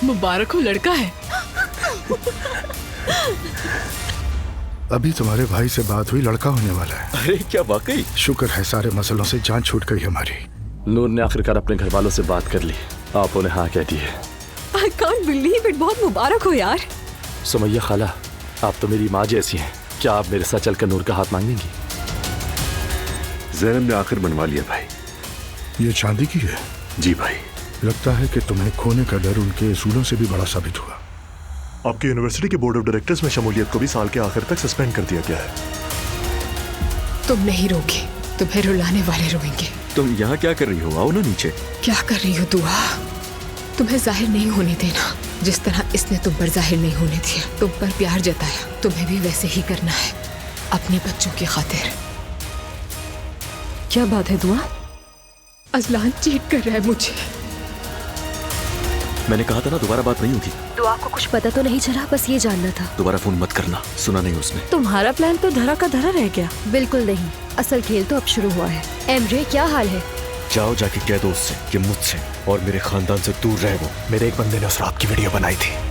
मुबारक हो, लड़का है। अभी तुम्हारे भाई से बात हुई, लड़का होने वाला है। अरे क्या वाकई? शुक्र है, सारे मसलों से जान छूट गई हमारी। नूर ने आखिरकार अपने घर वालों से बात कर ली, आप उन्हें हाँ कह दिए। I can't believe it, बहुत मुबारक हो यार। सुमैया खाला, आप तो मेरी माँ जैसी हैं, क्या आप मेरे साथ चलकर नूर का हाथ मांगेंगी? ज़ैनब ने आखिर बनवा लिया भाई। ये चांदी की है? जी भाई। लगता है कि तुम्हें खोने का डर उनके असूलों से भी बड़ा साबित हुआ। आपकी यूनिवर्सिटी के बोर्ड ऑफ डायरेक्टर्स में शमूलियत को भी साल के आखिर तक सस्पेंड कर दिया गया है। तुम नहीं रोगे, तुम्हें रुलाने वाले रोएंगे। तुम यहाँ क्या कर रही हो? आओ ना नीचे। क्या कर रही हो दुआ? तुम्हें जाहिर नहीं होने देना, जिस तरह इसने तुम पर जाहिर नहीं होने दिया। तुम पर प्यार जताया, तुम्हें भी वैसे ही करना है, अपने बच्चों की खातिर। क्या बात है दुआ? अजलान चीट कर रहा है मुझे। मैंने कहा था ना दोबारा बात नहीं होगी। दुआ को कुछ पता तो नहीं चला, बस ये जानना था। दोबारा फोन मत करना, सुना नहीं उसने। तुम्हारा प्लान तो धरा का धरा रह गया। बिल्कुल नहीं, असल खेल तो अब शुरू हुआ है। एमरे क्या हाल है? जाओ जाके कह दो उससे कि मुझसे और मेरे खानदान से दूर रहे वो। मेरे एक बंदे ने उस रात की वीडियो बनाई थी।